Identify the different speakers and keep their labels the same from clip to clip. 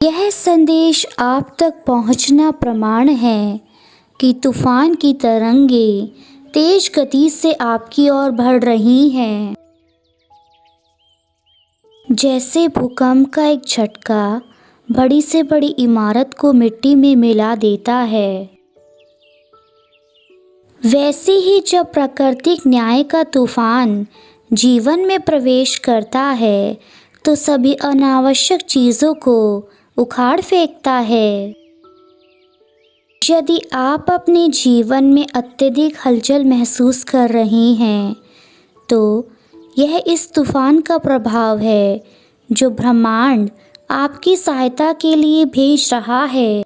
Speaker 1: यह संदेश आप तक पहुंचना प्रमाण है कि तूफान की तरंगें तेज गति से आपकी ओर बढ़ रही हैं। जैसे भूकंप का एक झटका बड़ी से बड़ी इमारत को मिट्टी में मिला देता है, वैसे ही जब प्राकृतिक न्याय का तूफान जीवन में प्रवेश करता है तो सभी अनावश्यक चीज़ों को उखाड़ फेंकता है। यदि आप अपने जीवन में अत्यधिक हलचल महसूस कर रहे हैं तो यह इस तूफान का प्रभाव है जो ब्रह्मांड आपकी सहायता के लिए भेज रहा है।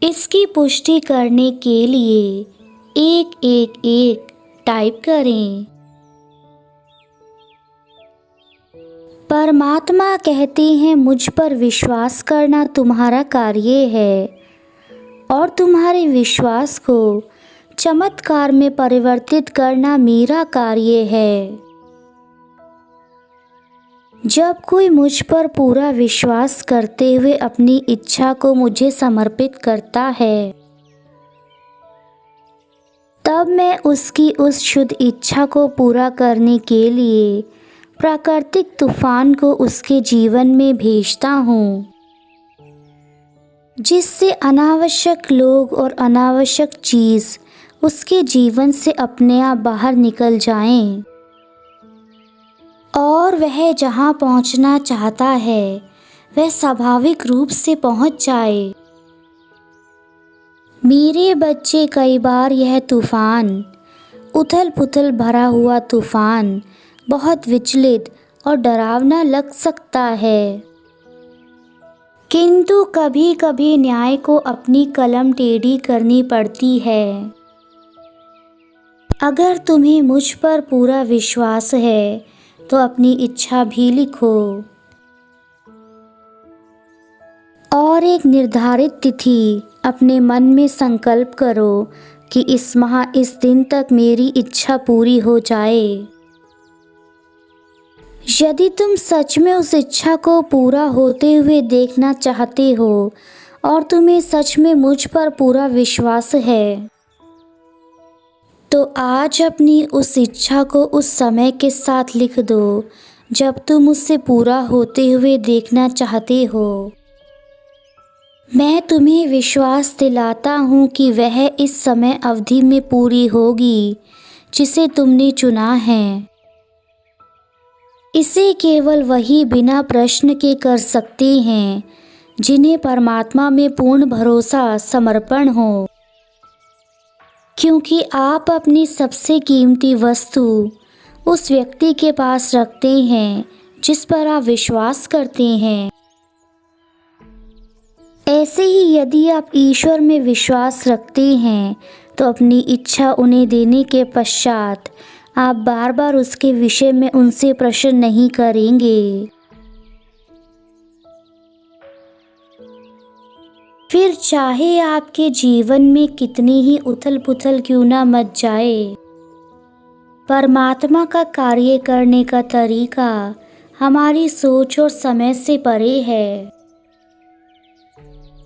Speaker 1: इसकी पुष्टि करने के लिए 111 टाइप करें। परमात्मा कहते हैं, मुझ पर विश्वास करना तुम्हारा कार्य है और तुम्हारे विश्वास को चमत्कार में परिवर्तित करना मेरा कार्य है। जब कोई मुझ पर पूरा विश्वास करते हुए अपनी इच्छा को मुझे समर्पित करता है, तब मैं उसकी उस शुद्ध इच्छा को पूरा करने के लिए प्राकृतिक तूफान को उसके जीवन में भेजता हूँ, जिससे अनावश्यक लोग और अनावश्यक चीज़ उसके जीवन से अपने आप बाहर निकल जाएं और वह जहाँ पहुँचना चाहता है वह स्वाभाविक रूप से पहुँच जाए। मेरे बच्चे, कई बार यह तूफान, उथल पुथल भरा हुआ तूफान बहुत विचलित और डरावना लग सकता है, किंतु कभी कभी न्याय को अपनी कलम टेढ़ी करनी पड़ती है। अगर तुम्हें मुझ पर पूरा विश्वास है तो अपनी इच्छा भी लिखो और एक निर्धारित तिथि अपने मन में संकल्प करो कि इस माह इस दिन तक मेरी इच्छा पूरी हो जाए। यदि तुम सच में उस इच्छा को पूरा होते हुए देखना चाहते हो और तुम्हें सच में मुझ पर पूरा विश्वास है, तो आज अपनी उस इच्छा को उस समय के साथ लिख दो जब तुम उससे पूरा होते हुए देखना चाहते हो। मैं तुम्हें विश्वास दिलाता हूँ कि वह इस समय अवधि में पूरी होगी जिसे तुमने चुना है। इसे केवल वही बिना प्रश्न के कर सकते हैं जिन्हें परमात्मा में पूर्ण भरोसा समर्पण हो, क्योंकि आप अपनी सबसे कीमती वस्तु उस व्यक्ति के पास रखते हैं जिस पर आप विश्वास करते हैं। ऐसे ही यदि आप ईश्वर में विश्वास रखते हैं तो अपनी इच्छा उन्हें देने के पश्चात आप बार बार उसके विषय में उनसे प्रश्न नहीं करेंगे। फिर चाहे आपके जीवन में कितनी ही उथल पुथल क्यों ना मच जाए, परमात्मा का कार्य करने का तरीका हमारी सोच और समझ से परे है,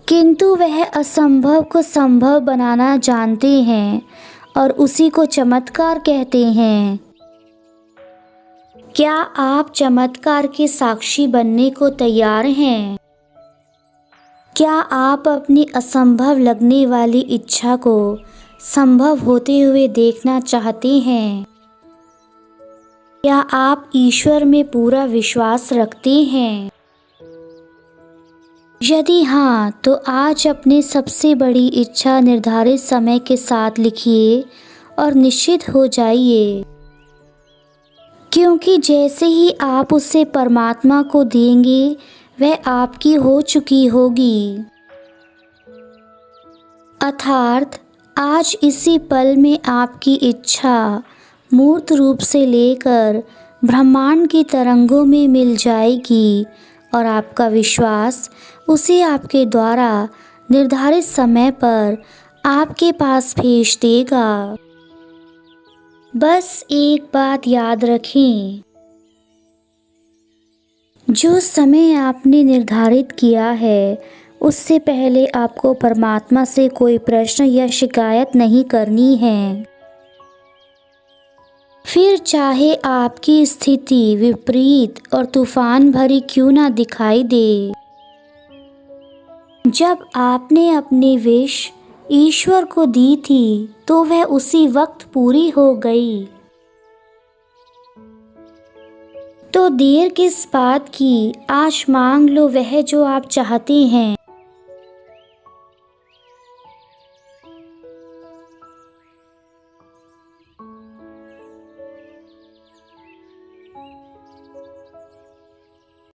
Speaker 1: किंतु वह असंभव को संभव बनाना जानते हैं और उसी को चमत्कार कहते हैं। क्या आप चमत्कार के साक्षी बनने को तैयार हैं? क्या आप अपनी असंभव लगने वाली इच्छा को संभव होते हुए देखना चाहते हैं? क्या आप ईश्वर में पूरा विश्वास रखते हैं? यदि हाँ, तो आज अपने सबसे बड़ी इच्छा निर्धारित समय के साथ लिखिए और निश्चित हो जाइए, क्योंकि जैसे ही आप उसे परमात्मा को देंगे वह आपकी हो चुकी होगी। अर्थात आज इसी पल में आपकी इच्छा मूर्त रूप से लेकर ब्रह्मांड की तरंगों में मिल जाएगी और आपका विश्वास उसे आपके द्वारा निर्धारित समय पर आपके पास भेज देगा। बस एक बात याद रखें, जो समय आपने निर्धारित किया है उससे पहले आपको परमात्मा से कोई प्रश्न या शिकायत नहीं करनी है। फिर चाहे आपकी स्थिति विपरीत और तूफान भरी क्यों ना दिखाई दे, जब आपने अपनी विश ईश्वर को दी थी तो वह उसी वक्त पूरी हो गई। तो देर किस बात की, आज मांग लो वह जो आप चाहते हैं।